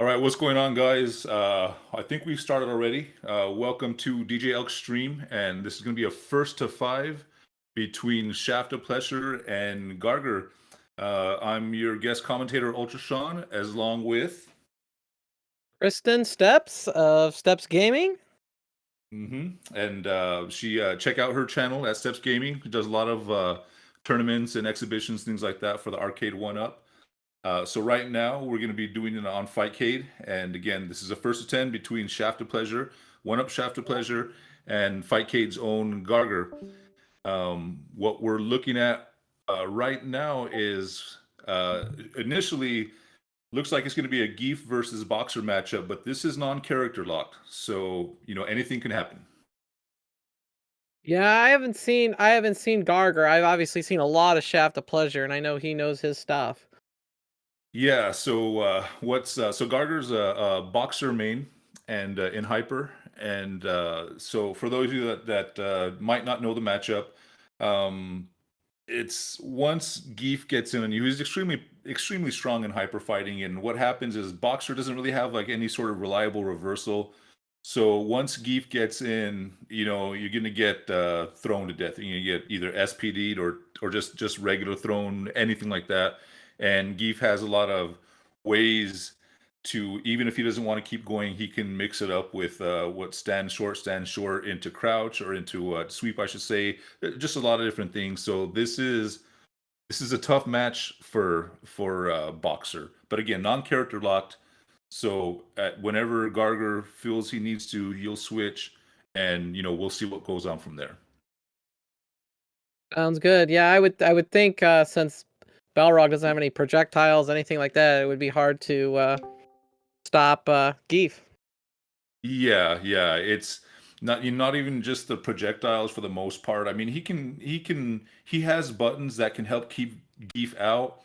All right, what's going on, guys? I think we've started already. Welcome to DJ Elk Stream, and this is going to be a first to five between ShaftofPleasure and Garger. I'm your guest commentator, Ultra Sean, as long with. Kristen Steps of Steps Gaming. And she check out her channel at Steps Gaming. She does a lot of tournaments and exhibitions, things like that for the arcade one up. So right now we're going to be doing it on Fightcade, and again, this is a first to 10 between ShaftofPleasure, one up ShaftofPleasure, and Fightcade's own Garger. What we're looking at right now is initially looks like it's going to be a Geef versus Boxer matchup, but this is non-character locked, so anything can happen. Yeah, I haven't seen Garger. I've obviously seen a lot of Shaft of Pleasure, and I know he knows his stuff. Yeah, so so Garger's a boxer main and in hyper, and so for those of you that might not know the matchup, um, it's once Geef gets in, and he's extremely strong in hyper fighting. And what happens is boxer doesn't really have like any sort of reliable reversal. So once Geef gets in, you're gonna get thrown to death. You get either SPD'd or just regular thrown, anything like that. And Geef has a lot of ways to, even if he doesn't want to keep going, he can mix it up with what stand short into crouch or into sweep, I should say. Just a lot of different things. So this is a tough match for boxer, but again, non-character locked. So whenever Garger feels he needs to, he'll switch, and we'll see what goes on from there. Sounds good. Yeah, I would think since Balrog doesn't have any projectiles, anything like that, it would be hard to stop Geef. Yeah, it's not even just the projectiles for the most part. I mean, he has buttons that can help keep Geef out,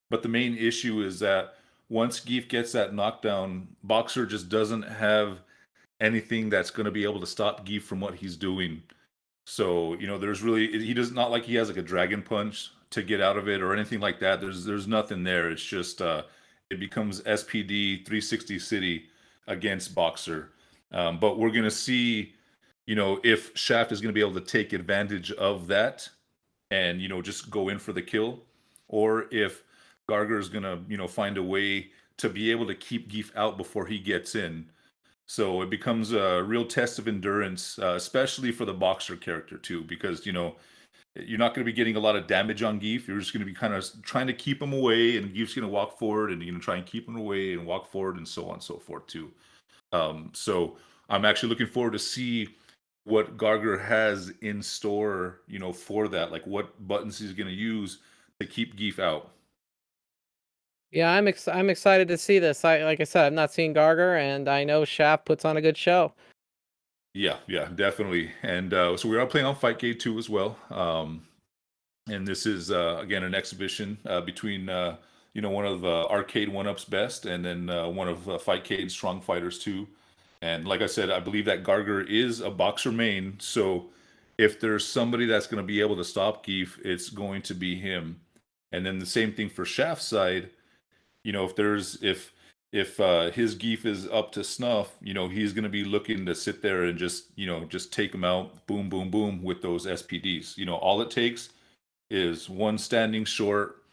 but the main issue is that once Geef gets that knockdown, Boxer just doesn't have anything that's going to be able to stop Geef from what he's doing. So, there's really he does not like he has like a dragon punch to get out of it or anything like that. There's nothing there. It's just it becomes SPD 360 City against Boxer. But we're gonna see, if Shaft is gonna be able to take advantage of that and just go in for the kill, or if Garger is gonna find a way to be able to keep Geef out before he gets in. So it becomes a real test of endurance, especially for the boxer character too, because you're not going to be getting a lot of damage on Geef. You're just going to be kind of trying to keep him away, and Geef's going to walk forward, and you're going to try and keep him away and walk forward, and so on and so forth too. So I'm actually looking forward to see what Garger has in store, for that, like what buttons he's going to use to keep Geef out. Yeah, I'm excited to see this. Like I said, I've not seen Garger, and I know Shaft puts on a good show. Yeah, definitely. And so we are playing on Fightcade 2 as well. And this is again an exhibition between one of Arcade One Up's best, and then one of Fightcade's strong fighters too. And like I said, I believe that Garger is a boxer main. So if there's somebody that's going to be able to stop Geef, it's going to be him. And then the same thing for Shaft's side. If his Geef is up to snuff, he's going to be looking to sit there and just take him out, boom, boom, boom, with those SPDs. All it takes is one standing short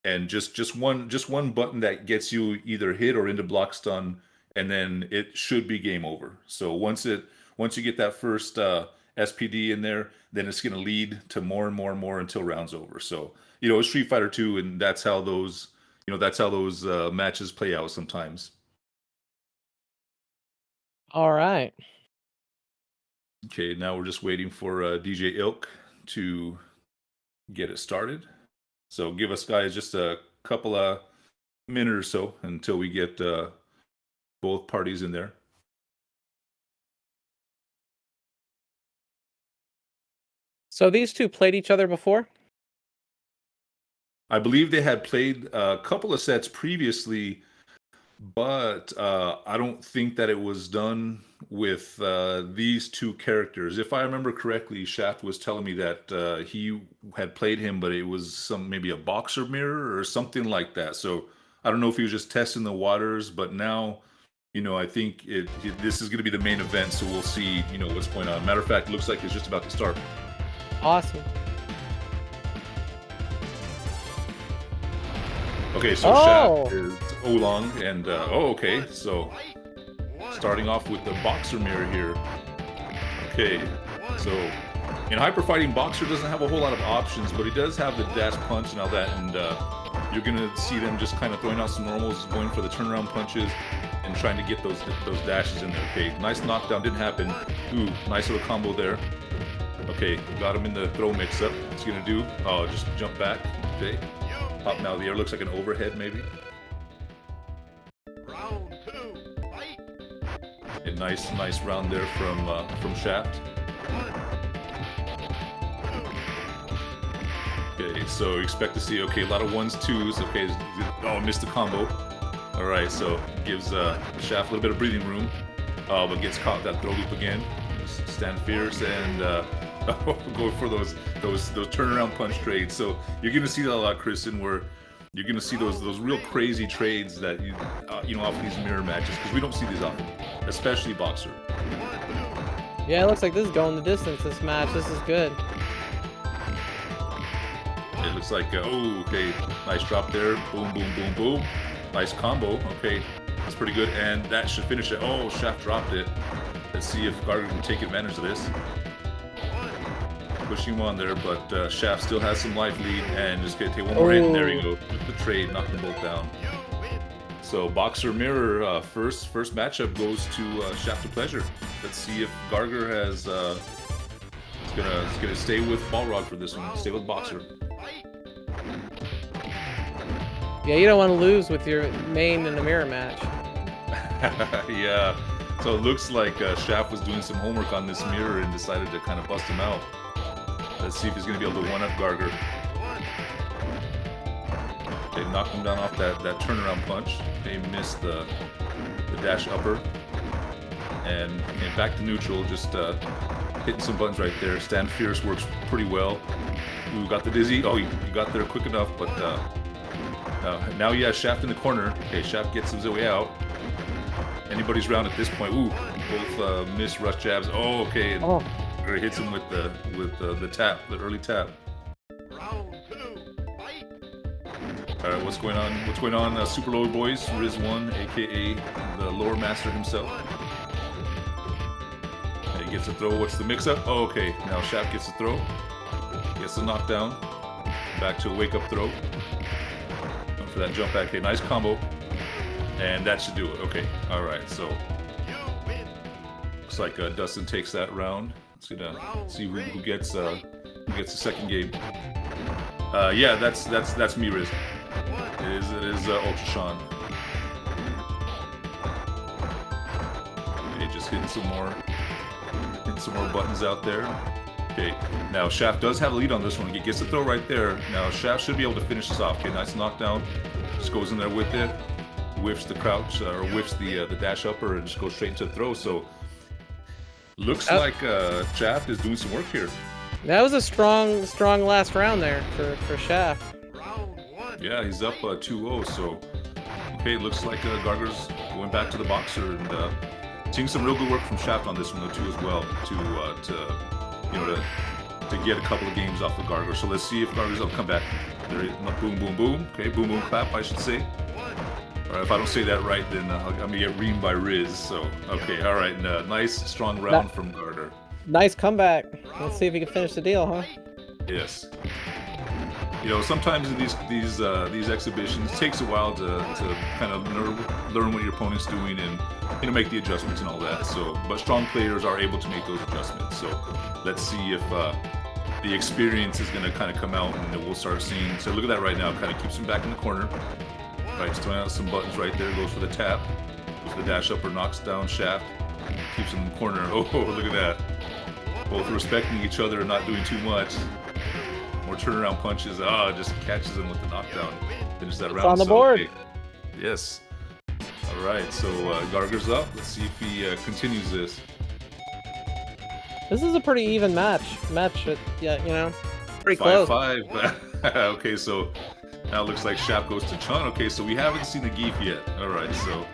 and just one button that gets you either hit or into block stun, and then it should be game over. So once you get that first SPD in there, then it's going to lead to more and more and more until rounds over. So it's Street Fighter 2, and that's how those matches play out sometimes. All right. Okay, now we're just waiting for DJ Ilk to get it started. So give us guys just a couple of minutes or so until we get both parties in there. So these two played each other before? I believe they had played a couple of sets previously, but I don't think that it was done with these two characters. If I remember correctly, Shaft was telling me that he had played him, but it was maybe a boxer mirror or something like that. So I don't know if he was just testing the waters, but now, you know, I think this is going to be the main event, so we'll see, you know, what's going on. Matter of fact, it looks like it's just about to start. Awesome. Okay, so Shaft is Oolong, and okay, so starting off with the boxer mirror here. Okay, so in hyper fighting, boxer doesn't have a whole lot of options, but he does have the dash punch and all that, and you're gonna see them just kind of throwing out some normals, going for the turnaround punches, and trying to get those dashes in there. Okay, nice knockdown, didn't happen. Ooh, nice little combo there. Okay, got him in the throw mix-up. What's he gonna do? Oh, just jump back. Okay, pop now. The air looks like an overhead, maybe. A nice round there from Shaft. Okay, so expect to see, okay, a lot of 1s, 2s. Okay, oh, missed the combo. All right, so gives Shaft a little bit of breathing room, but gets caught that throw loop again. Just stand fierce and go for those turnaround punch trades. So you're gonna see that a lot, Kristen, where you're gonna see those real crazy trades that you know, off these mirror matches, because we don't see these often, especially boxer. Yeah, it looks like this is going the distance. This match, this is good. It looks like oh, okay, nice drop there. Boom, boom, boom, boom. Nice combo. Okay, that's pretty good, and that should finish it. Oh, Shaft dropped it. Let's see if Garger can take advantage of this. Pushing him on there, but Shaft still has some life lead, and just gonna take one more hit, and there you go. With the trade, knock them both down. So boxer mirror first matchup goes to ShaftofPleasure. Let's see if Garger has is gonna stay with balrog for this one. Stay with boxer. Yeah, you don't want to lose with your main in a mirror match. Yeah. So it looks like Shaft was doing some homework on this mirror and decided to kind of bust him out. Let's see if he's going to be able to one-up Garger. They knocked him down off that turnaround punch. They missed the dash upper. And back to neutral, just hitting some buttons right there. Stand fierce works pretty well. Ooh, got the dizzy. Oh, you got there quick enough, but now he has Shaft in the corner. Okay, Shaft gets his way out. Anybody's round at this point. Ooh, both miss rush jabs. Oh, okay. And hits him with the tap, the early tap. All right, what's going on? What's going on, Super Lower Boys? Riz1, aka the Lore Master himself. And he gets a throw. What's the mix-up? Oh, okay. Now Shaft gets a throw. Gets the knockdown. Back to a wake-up throw. Going for that jump back. Okay, nice combo. And that should do it. Okay. All right. So looks like Dustin takes that round. Let's see who gets the second game. Yeah, that's me, Riz. It is Ultra Sean. Okay, just hitting some more buttons out there. Okay, now Shaft does have a lead on this one. He gets the throw right there. Now Shaft should be able to finish this off. Okay, nice knockdown. Just goes in there with it. Whiffs the crouch, or whiffs the dash upper, and just goes straight into the throw. So looks like Shaft is doing some work here. That was a strong last round there for Shaft. Yeah, he's up 2-0. So okay, it looks like Garger's going back to the boxer, and seeing some real good work from Shaft on this one though too as well to get a couple of games off of Garger. So let's see if Garger's up. Come back. There, boom, boom, boom. Okay, boom, boom, clap. I should say. All right, if I don't say that right, then I'm gonna get reamed by Riz. So okay, all right, nice strong round from Garger. Nice comeback. Let's see if he can finish the deal, huh? Yes. You know, sometimes in these exhibitions, it takes a while to kind of learn what your opponent's doing and make the adjustments and all that. So, but strong players are able to make those adjustments. So, let's see if the experience is going to kind of come out, and we'll start seeing. So look at that right now. Kind of keeps him back in the corner. Right, just throwing out some buttons right there. Goes for the tap. Goes for the dash upper, knocks down Shaft. Keeps him in the corner. Oh, look at that. Both respecting each other and not doing too much. More turnaround punches. Just catches him with the knockdown. Finish that round. It's on the board. Okay. Yes. All right. So Garger's up. Let's see if he continues this. This is a pretty even match. Yeah, you know, pretty close. 5-5. Okay, so Now it looks like Shaft goes to Chun. Okay, so we haven't seen the Gief yet. All right, so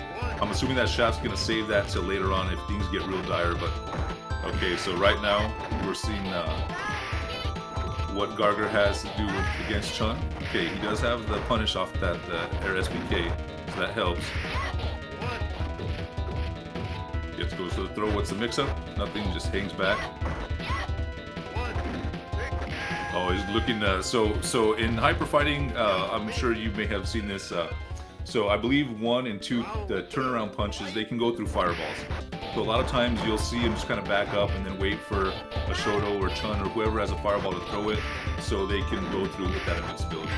I'm assuming that Shaft's gonna save that till later on if things get real dire. But okay, so right now we're seeing what Garger has to do against Chun. Okay, he does have the punish off that air SPK, so that helps. Gets goes to the throw. What's the mix-up? Nothing. Just hangs back. Oh, he's looking. So in hyper fighting, I'm sure you may have seen this. So I believe 1 and 2, the turnaround punches, they can go through fireballs. So a lot of times you'll see him just kind of back up and then wait for a Shoto or Chun or whoever has a fireball to throw it, so they can go through with that invincibility.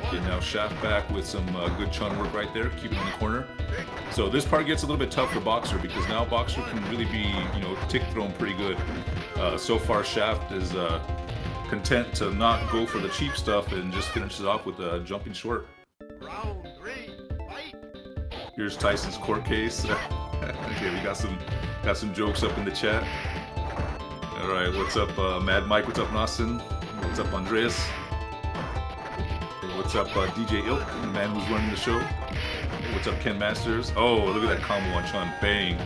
Okay, now Shaft back with some good Chun work right there, keep him in the corner. So this part gets a little bit tough for Boxer because now Boxer can really be, tick thrown pretty good. So far Shaft is content to not go for the cheap stuff and just finishes off with a jumping short. Here's Tyson's court case. Okay, we got some jokes up in the chat. All right, what's up, Mad Mike? What's up, Austin? What's up, Andreas? What's up, DJ Ilk, the man who's running the show? What's up, Ken Masters? Oh, look at that combo on Chun. Bang.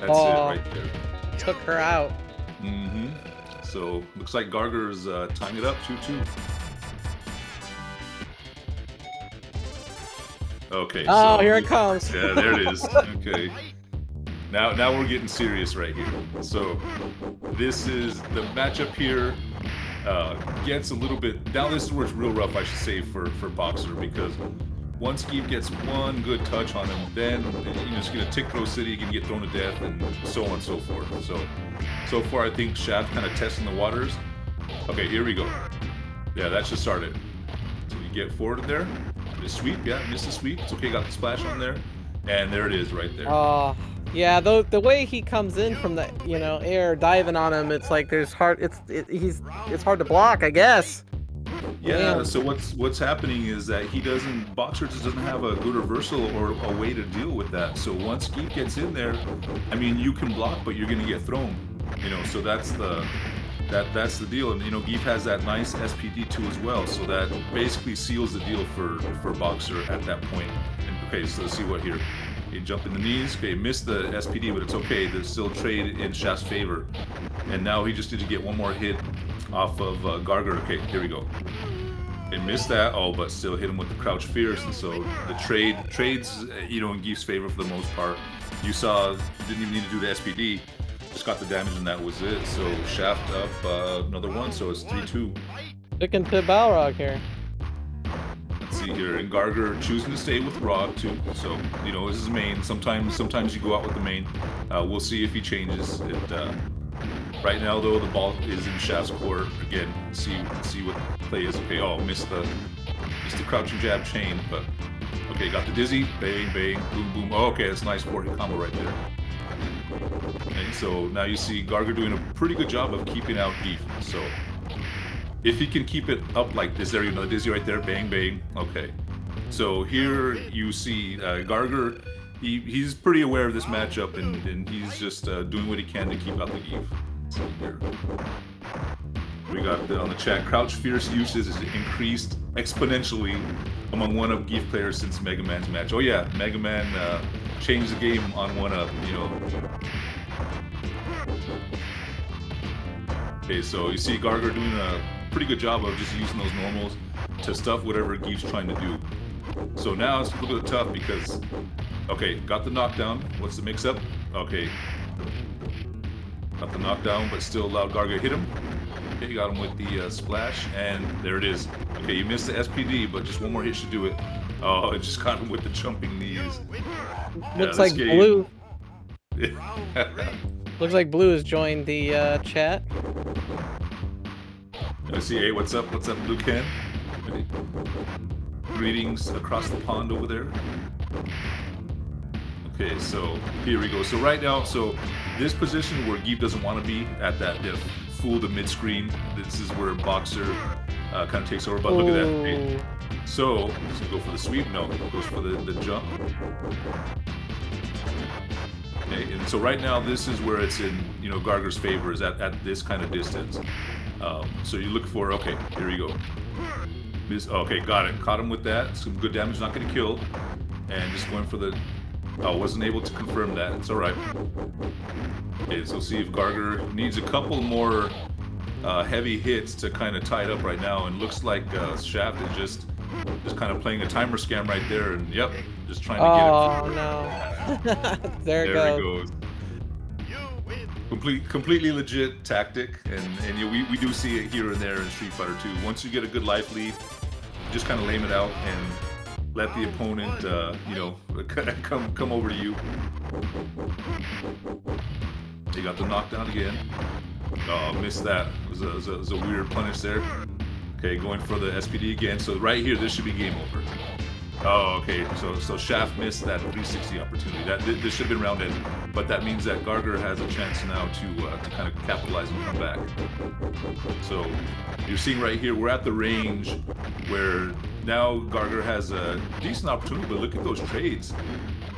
That's it right there. Took her out. Mm-hmm. So, looks like Garger's tying it up 2-2. Okay. Oh, so here it comes. Yeah, there it is. Okay. Now we're getting serious right here. So, this is the matchup here. Gets a little bit. Now this is where it's real rough, I should say, for Boxer, because once Gief gets one good touch on him, then he's gonna tick throw city, he can get thrown to death, and so on and so forth. So far, I think Shaft kind of testing the waters. Okay, here we go. Yeah, that should start it. So you get forwarded there. The sweep, yeah, missed the sweep. It's okay, got the splash on there, and there it is right there. Oh, yeah. The way he comes in from the air, diving on him, it's like there's hard. It's hard to block, I guess. Yeah. Man. So what's happening is that Boxer just doesn't have a good reversal or a way to deal with that. So once Gief gets in there, I mean, you can block, but you're gonna get thrown. So that's the deal. And Gief has that nice SPD too as well. So that basically seals the deal for Boxer at that point. And okay, so let's see what here. He jumped in the knees. Okay, missed the SPD, but it's okay. There's still trade in Shaft's favor. And now he just needs to get one more hit off of Garger. Okay, here we go. They missed that. Oh, but still hit him with the crouch fierce. And so the trades, in Gief's favor for the most part. You saw, didn't even need to do the SPD. Just got the damage and that was it. So Shaft up another one. So it's 3-2. Sticking to Balrog here. Let's see here, and Garger choosing to stay with Rod too. So this is main. Sometimes you go out with the main. We'll see if he changes it. Right now though, the ball is in Shaft's court. Again, see what the play is. Okay, oh, missed the crouching jab chain, but okay, got the dizzy, bang, bang, boom, boom. Oh, okay, that's a nice four-hit combo right there. And so now you see Garger doing a pretty good job of keeping out Gief. So if he can keep it up like this, there you go, the dizzy right there, bang, bang. Okay, so here you see Garger. He's pretty aware of this matchup, and he's just doing what he can to keep out the Gief. So here we got on the chat. Crouch fierce usage is increased exponentially among 1-up Gief players since Mega Man's match. Oh yeah, Mega Man changed the game on 1-up. Okay, so you see Garger doing a pretty good job of just using those normals to stuff whatever Gief's trying to do. So now it's a little bit tough because, okay, got the knockdown. What's the mix-up? Okay, got the knockdown, but still allowed Garger to hit him. Okay, got him with the splash, and there it is. Okay, you missed the SPD, but just one more hit should do it. Oh, it just got him with the jumping knees. Looks like Blue. Looks like Blue has joined the chat. Let's see, hey, what's up? What's up, Blue Ken? Greetings across the pond over there. Okay, so here we go. So right now, so this position where Gief doesn't want to be at that full to mid screen, this is where Boxer kind of takes over. But look at that. Okay. So does he go for the sweep? No, he goes for the jump. Okay, and so right now this is where it's in, you know, Garger's favor, is at this kind of distance. So you look for, okay, here you go. Okay, got it. Caught him with that. Some good damage, not going to kill. And just going for the... Oh, wasn't able to confirm that. It's all right. Okay, so see if Garger needs a couple more heavy hits to kind of tie it up right now. And looks like Shaft is just kind of playing a timer scam right there. And yep, just trying to get it. Oh, no. there it goes. Completely legit tactic, and you know, we do see it here and there in Street Fighter 2. Once you get a good life lead, just kind of lame it out and let the opponent, you know, come over to you. You got the knockdown again. Oh, missed that. It was a weird punish there. Okay, going for the SPD again. So right here, this should be game over. Oh, okay. So Shaft missed that 360 opportunity. This should have been round in, but that means that Garger has a chance now to kind of capitalize and come back. So you're seeing right here, we're at the range where now Garger has a decent opportunity. But look at those trades.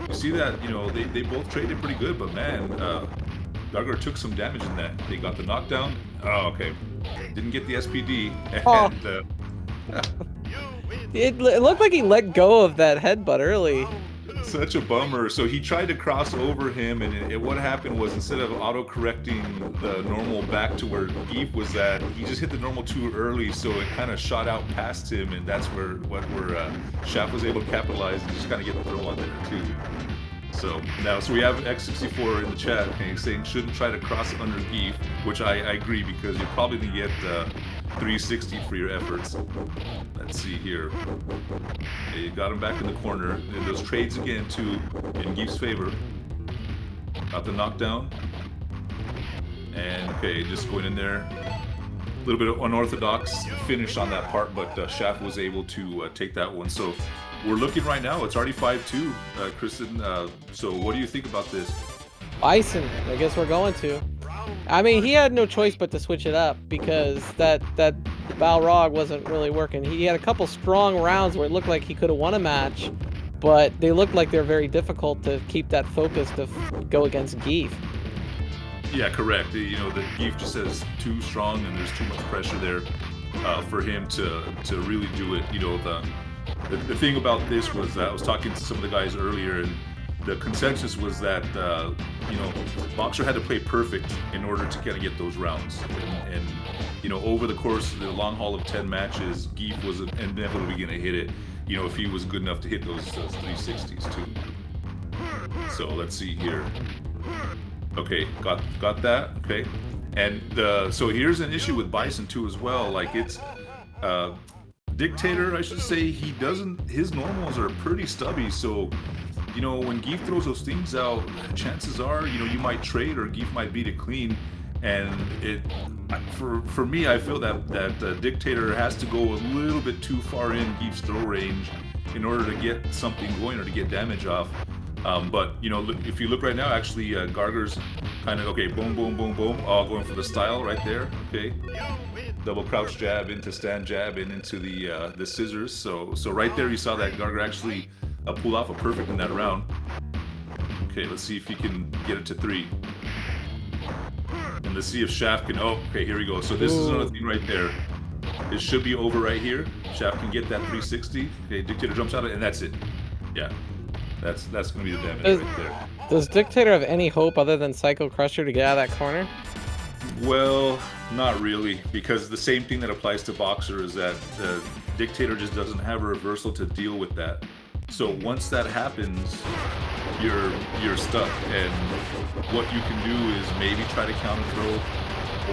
You see that, you know, they both traded pretty good, but man, Garger took some damage in that. They got the knockdown. Oh, okay. Didn't get the SPD, and. It looked like he let go of that headbutt early. Such a bummer. So he tried to cross over him, and what happened was, instead of auto-correcting the normal back to where Geef was at, he just hit the normal too early, so it kind of shot out past him, and that's where Shaft was able to capitalize and just kind of get the throw on there too. So now, so we have X64 in the chat, okay, saying shouldn't try to cross under Geef, which I agree, because you're probably gonna get 360 for your efforts. Let's see here. Okay, you got him back in the corner. And those trades again too in Geef's favor. Got the knockdown. And okay, just going in there. A little bit of unorthodox finish on that part, but Shaft was able to take that one. So we're looking right now. It's already 5-2, Kristen. So what do you think about this? Bison, I guess we're going to. I mean, he had no choice but to switch it up, because that balrog wasn't really working. He had a couple strong rounds where it looked like he could have won a match, but they looked like they're very difficult to keep that focus to go against Geef. Yeah, correct. You know, the Geef just says too strong, and there's too much pressure there for him to really do it. You know, the thing about this was that I was talking to some of the guys earlier, and the consensus was that you know, Boxer had to play perfect in order to kind of get those rounds, and you know, over the course of the long haul of 10 matches, Geef was inevitably going to hit it, you know, if he was good enough to hit those 360s too. So let's see here. Okay, got that. Okay, and so here's an issue with Bison too as well. Like, it's Dictator, I should say, he doesn't, his normals are pretty stubby, so you know, when Geef throws those things out, chances are, you know, you might trade or Geef might beat it clean. And for me, I feel that Dictator has to go a little bit too far in Geef's throw range in order to get something going or to get damage off. But you know, if you look right now, actually, Garger's kind of, okay, boom, boom, boom, boom, all going for the style right there. Okay, double crouch jab into stand jab and into the scissors. So right there, you saw that Garger actually pull off a perfect in that round. Okay, let's see if he can get it to 3. And let's see if Shaft can, oh, okay, here we go. So this is another thing right there. It should be over right here. Shaft can get that 360. Okay, Dictator jumps out of it, and that's it. Yeah, that's gonna be the damage right there. Does Dictator have any hope other than Psycho Crusher to get out of that corner? Well, not really, because the same thing that applies to Boxer is that the Dictator just doesn't have a reversal to deal with that. So once that happens, you're stuck, and what you can do is maybe try to counter throw,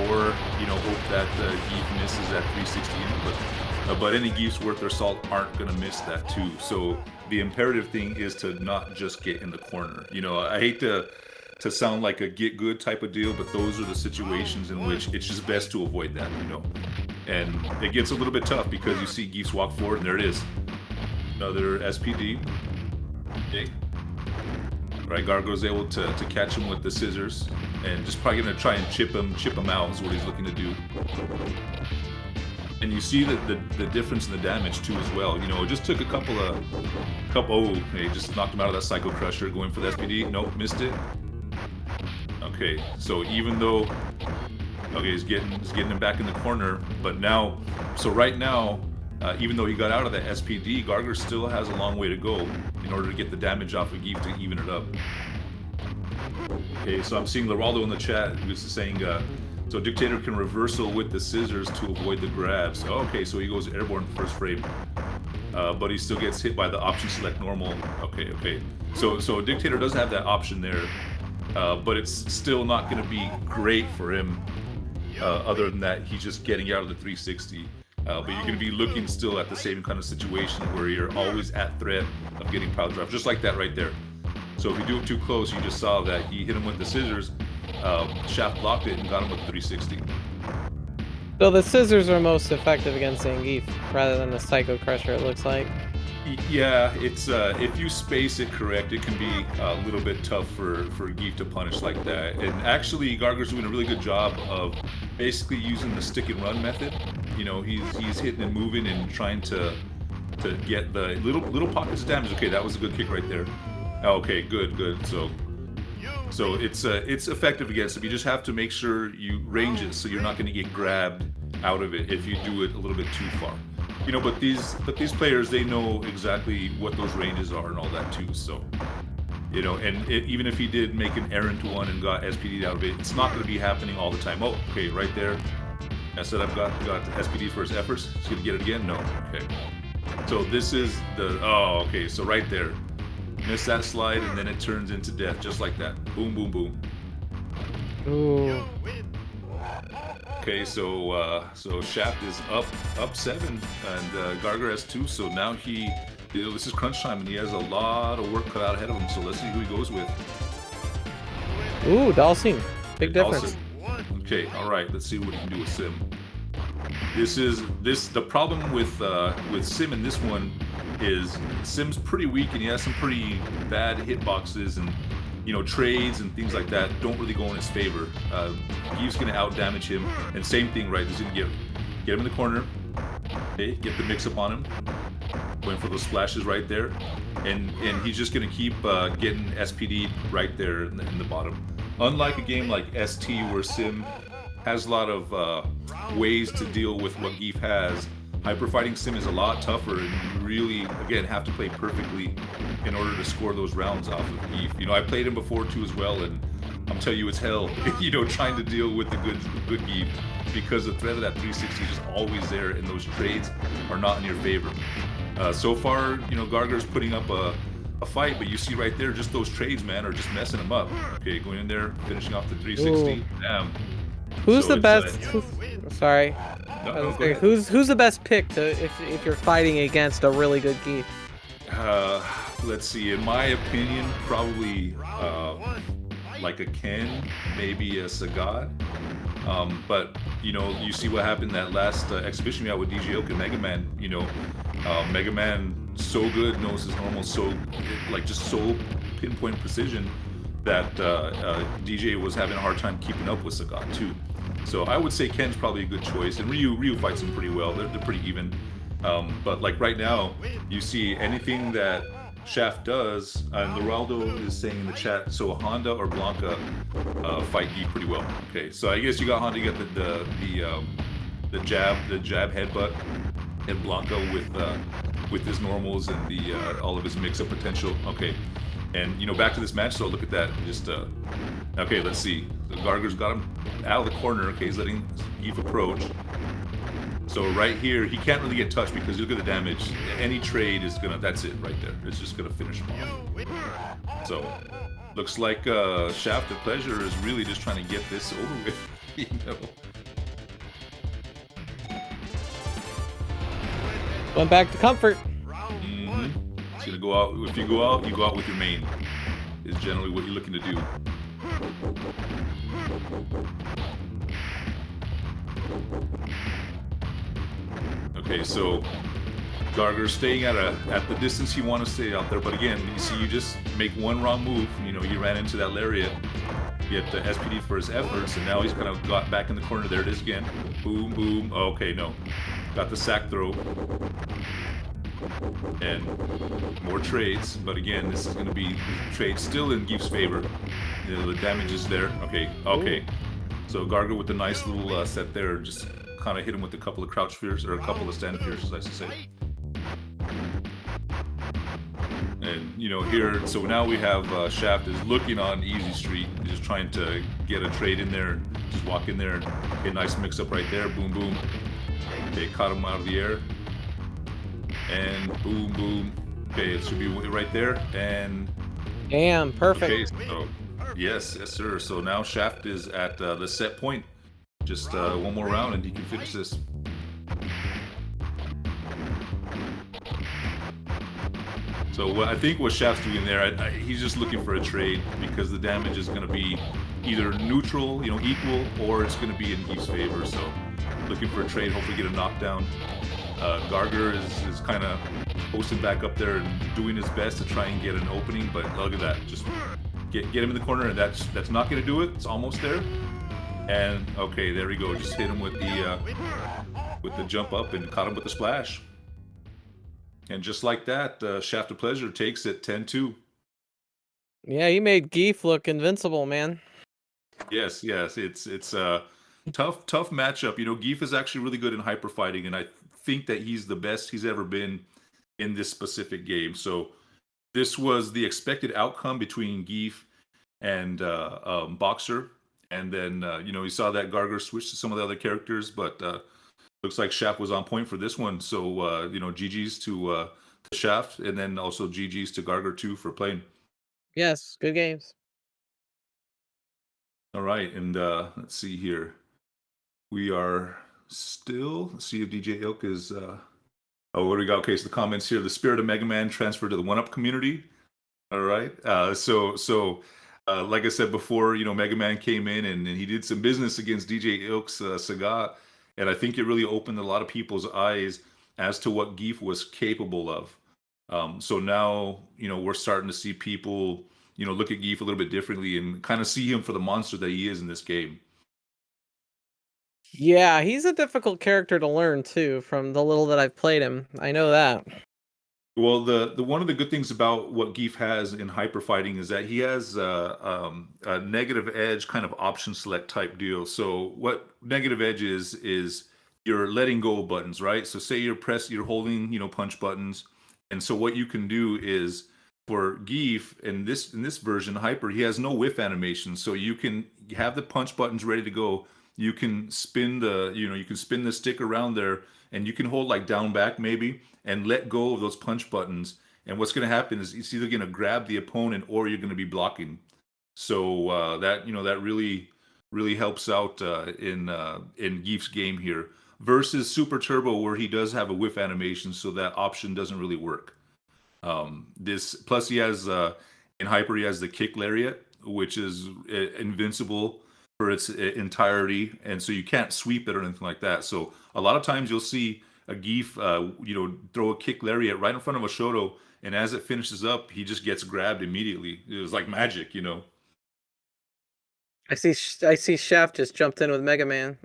or you know, hope that Geef misses that 360 input. But any Geefs worth their salt aren't gonna miss that too. So the imperative thing is to not just get in the corner. You know, I hate to sound like a get good type of deal, but those are the situations in which it's just best to avoid that. You know, and it gets a little bit tough because you see Geefs walk forward, and there it is. Another SPD. Okay. Right, Gargo's able to catch him with the scissors, and just probably gonna try and chip him out is what he's looking to do. And you see the difference in the damage too as well. You know, it just took a couple. Oh, he just knocked him out of that Psycho Crusher, going for the SPD. Nope, missed it. Okay, so even though, okay, he's getting him back in the corner, but now, so right now, even though he got out of that SPD, Garger still has a long way to go in order to get the damage off of Gief to even it up. Okay, so I'm seeing Leraldo in the chat who's saying, so Dictator can reversal with the scissors to avoid the grabs. Okay, so he goes airborne first frame, but he still gets hit by the option select normal. Okay. So Dictator does have that option there, but it's still not going to be great for him. Other than that, he's just getting out of the 360. But you're going to be looking still at the same kind of situation where you're always at threat of getting pile drive, just like that right there. So if you do it too close, you just saw that he hit him with the scissors, Shaft blocked it and got him with the 360. So the scissors are most effective against Zangief rather than the Psycho Crusher, it looks like. Yeah, it's if you space it correct, it can be a little bit tough for Gief to punish like that. And actually, Garger's doing a really good job of basically using the stick and run method. You know, he's hitting and moving and trying to get the little pockets of damage. Okay, that was a good kick right there. Okay, good. So it's effective against him. You just have to make sure you range it so you're not going to get grabbed out of it if you do it a little bit too far. You know, but these players, they know exactly what those ranges are and all that too. So, you know, and even if he did make an errant one and got SPD'd out of it, it's not going to be happening all the time. Oh, okay, right there. I said I've got SPD for his efforts. He's going to get it again? No. Okay. So this is the, oh, okay, so right there. Miss that slide and then it turns into death just like that. Boom, boom, boom. Ooh. Okay, so Shaft is up 7 and Garger has 2. So now this is crunch time and he has a lot of work cut out ahead of him. So let's see who he goes with. Ooh, dhalsim. Big difference. Dhalsim. Okay, all right. Let's see what he can do with Sim. The problem with Sim in this one is Sim's pretty weak and he has some pretty bad hitboxes and, you know, trades and things like that don't really go in his favor. Gief's gonna out damage him, and same thing, right? He's gonna get him in the corner. Okay, get the mix up on him, going for those splashes right there, and he's just gonna keep getting SPD'd right there in the bottom. Unlike a game like ST where Sim has a lot of ways to deal with what Gief has, Hyper Fighting Sim is a lot tougher, and you really, again, have to play perfectly in order to score those rounds off of Gief. You know, I played him before too as well, and I'm telling you, it's hell. You know, trying to deal with the good Gief, because the threat of that 360 is just always there, and those trades are not in your favor. So far, you know, Garger's putting up a fight, but you see right there, just those trades, man, are just messing him up. Okay, going in there, finishing off the 360. Ooh. Damn. Who's So the best? it's, Sorry. No, go ahead. Who's the best pick to if you're fighting against a really good Gief? Let's see. In my opinion, probably like a Ken, maybe a Sagat. But you know, you see what happened that last exhibition we had with DJ Oak and Mega Man. You know, Mega Man so good, knows his normal, so like just so pinpoint precision that DJ was having a hard time keeping up with Sagat too. So I would say Ken's probably a good choice, and Ryu fights him pretty well. They're pretty even. But like right now, you see anything that Shaft does, and Leraldo is saying in the chat, so Honda or Blanka fight Gief pretty well. Okay, so I guess you got Honda, you got the jab headbutt, and Blanka with his normals and the all of his mix-up potential. Okay, and you know, back to this match. So look at that. Just okay, let's see. The Garger's got him out of the corner. Okay, he's letting Gief approach. So right here, he can't really get touched because look at the damage. Any trade is gonna, that's it right there. It's just gonna finish him off. So, looks like ShaftofPleasure is really just trying to get this over with, you know. Went back to comfort. Mm-hmm. It's gonna go out, if you go out with your main, is generally what you're looking to do. Okay, so Garger's staying at the distance you want to stay out there, but again, you see, you just make one wrong move. You know, he ran into that lariat, get the SPD for his efforts, and now he's kind of got back in the corner. There it is again. Boom, boom. Okay, no, got the sack throw. And more trades, but again, this is going to be trade still in Geef's favor. You know, the damage is there. Okay. So Garger with a nice little set there, just kind of hit him with a couple of crouch fears, or a couple of stand fears, as I should say. And you know, here, so now we have Shaft is looking on Easy Street, just trying to get a trade in there, just walk in there and get a nice mix up right there. Boom, boom. They caught him out of the air. And boom, boom. Okay, it should be right there. And Damn, perfect. okay, so yes, sir. So now Shaft is at the set point. Just one more round, and he can finish this. So what I think what Shaft's doing there, he's just looking for a trade because the damage is going to be either neutral, you know, equal, or it's going to be in Geef's favor. So looking for a trade, hopefully get a knockdown. Garger is kind of posting back up there and doing his best to try and get an opening, but look at that, just get him in the corner, and that's not going to do it. It's almost there. And okay, there we go. Just hit him with the jump up and caught him with the splash. And just like that, Shaft of Pleasure takes it 10-2. Yeah, he made Geef look invincible, man. Yes, it's a tough matchup. You know, Geef is actually really good in hyper fighting, and I think that he's the best he's ever been in this specific game. So this was the expected outcome between Geef and Boxer, and then you know, you saw that Garger switch to some of the other characters, but looks like Shaft was on point for this one. So you know, GG's to Shaft, and then also GG's to Garger too for playing. Yes, good games. All right, and let's see here. We are still, let's see if DJ Ilk is oh, what do we got? Okay, so the comments here: the spirit of Mega Man transferred to the One Up community. All right, so like I said before, you know, Mega Man came in and he did some business against DJ Ilk's Sagat, and I think it really opened a lot of people's eyes as to what Geef was capable of. So now, you know, we're starting to see people, you know, look at Geef a little bit differently and kind of see him for the monster that he is in this game. Yeah, he's a difficult character to learn too, from the little that I've played him. I know that. Well, the one of the good things about what Geef has in hyper fighting is that he has a negative edge kind of option select type deal. So what negative edge is you're letting go of buttons, right? So say you're holding, you know, punch buttons, and so what you can do is for Geef in this version hyper, he has no whiff animation, so you can have the punch buttons ready to go. You can spin the stick around there, and you can hold like down back maybe and let go of those punch buttons. And what's going to happen is it's either going to grab the opponent or you're going to be blocking. So that, you know, that really helps out in Geef's game here versus Super Turbo, where he does have a whiff animation, so that option doesn't really work. This plus he has in hyper he has the kick lariat, which is invincible for its entirety, and so you can't sweep it or anything like that. So a lot of times you'll see a Geef, you know, throw a kick lariat right in front of a Shoto, and as it finishes up, he just gets grabbed immediately. It was like magic, you know. I see Shaft just jumped in with Mega Man.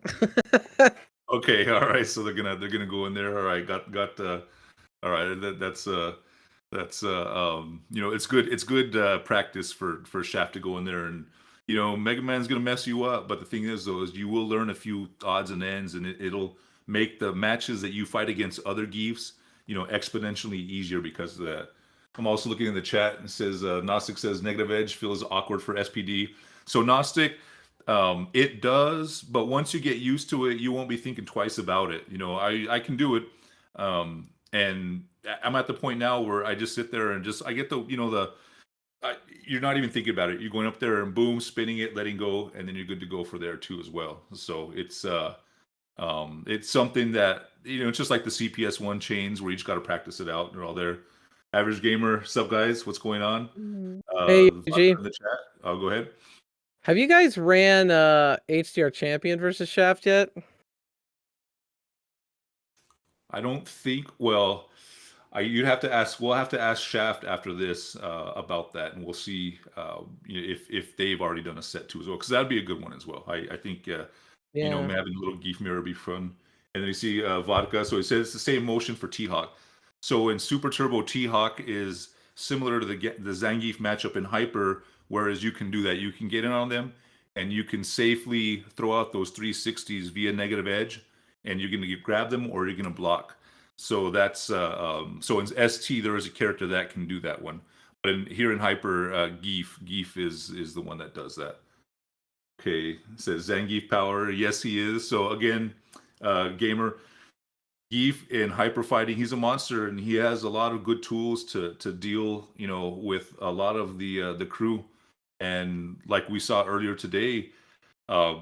Okay, all right. So they're gonna go in there. All right, got all right. That's you know, it's good practice for Shaft to go in there, and you know, Mega Man's gonna mess you up. But the thing is, though, is you will learn a few odds and ends, and it'll make the matches that you fight against other Geefs, you know, exponentially easier because of that. I'm also looking in the chat and says Gnostic says negative edge feels awkward for SPD. So Gnostic, it does, but once you get used to it, you won't be thinking twice about it. You know, I can do it, and I'm at the point now where I just sit there and just I get the, you know, you're not even thinking about it. You're going up there and boom, spinning it, letting go, and then you're good to go for there too as well. So it's something that, you know, it's just like the CPS1 chains where you just got to practice it out. They're all there. Average gamer, sup guys, what's going on? Hey, G. In the chat. I'll go ahead. Have you guys ran HDR Champion versus Shaft yet? I don't think. Well, you'd have to ask. We'll have to ask Shaft after this about that, and we'll see you know, if they've already done a set too as well, because that'd be a good one as well. I think you know, having a little Geef mirror would be fun. And then you see vodka. So it says it's the same motion for T-Hawk. So in Super Turbo, T-Hawk is similar to the Zangief matchup in Hyper, whereas you can do that. You can get in on them, and you can safely throw out those 360s via negative edge, and you're going to grab them or you're going to block. So that's so in ST there is a character that can do that one, but here in Hyper, Geef is the one that does that. Okay, it says Zangief power. Yes, he is. So again, gamer. Geef in hyper fighting, he's a monster, and he has a lot of good tools to deal, with a lot of the crew. And like we saw earlier today, uh,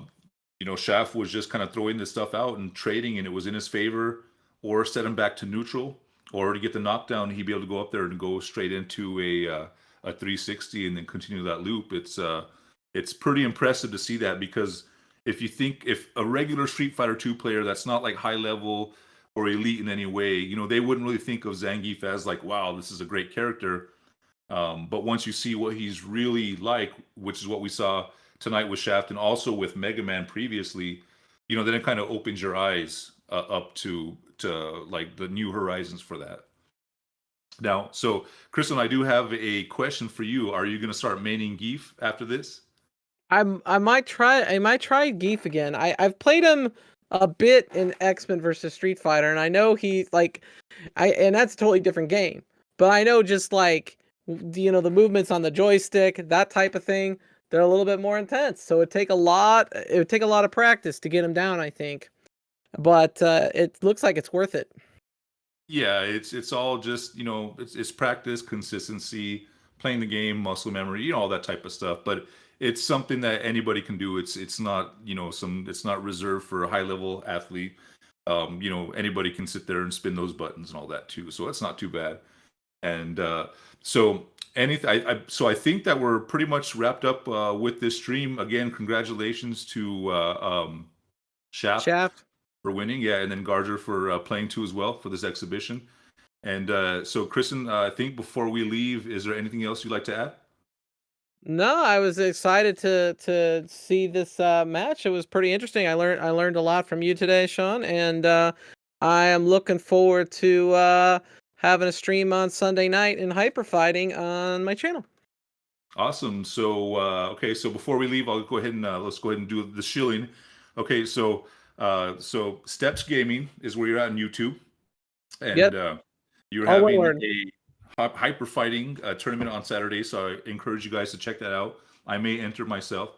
Shaft was just kind of throwing this stuff out and trading, and it was in his favor, or set him back to neutral, or to get the knockdown, he'd be able to go up there and go straight into a 360 and then continue that loop. It's pretty impressive to see that, because if a regular Street Fighter 2 player that's not like high level or elite in any way, they wouldn't really think of Zangief as like, wow, this is a great character. But once you see what he's really like, which is what we saw tonight with Shaft and also with Mega Man previously, then it kind of opens your eyes up to like the new horizons for that. Now, so Crystal, I do have a question for you. Are you going to start maining Geef after this? I might try Geef again. I've played him a bit in X-Men versus Street Fighter, and I know he's like, and that's a totally different game. But I know just like, the movements on the joystick, that type of thing, they're a little bit more intense. So it would take a lot of practice to get him down, I think. But it looks like it's worth it. Yeah, it's all just, it's practice, consistency, playing the game, muscle memory, all that type of stuff. But it's something that anybody can do. It's not, it's not reserved for a high level athlete. Anybody can sit there and spin those buttons and all that too. So it's not too bad. And so anything, so I think that we're pretty much wrapped up with this stream. Again, congratulations to Shaft Shaft. for winning, yeah, and then Garger for playing too as well for this exhibition. And so, Kristen, I think before we leave, is there anything else you'd like to add? No, I was excited to see this match. It was pretty interesting. I learned a lot from you today, Sean, and I am looking forward to having a stream on Sunday night in hyper fighting on my channel. Awesome. So, okay, so before we leave, I'll go ahead and let's go ahead and do the shilling. Okay, so Steps Gaming is where you're at on YouTube, and Yep. you're All one having word. a hyper fighting tournament on Saturday. So I encourage you guys to check that out. I may enter myself.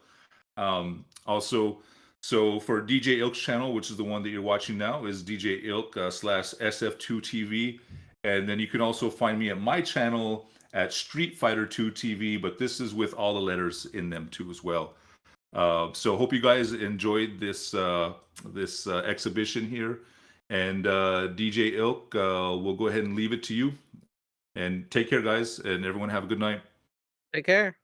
Also, so for DJ Ilk's channel, which is the one that you're watching now, is DJ Ilk slash SF2TV. And then you can also find me at my channel at Street Fighter 2 TV, but this is with all the letters in them too as well. So hope you guys enjoyed this exhibition here. And DJ Ilk, we'll go ahead and leave it to you. And take care, guys, and everyone have a good night. Take care.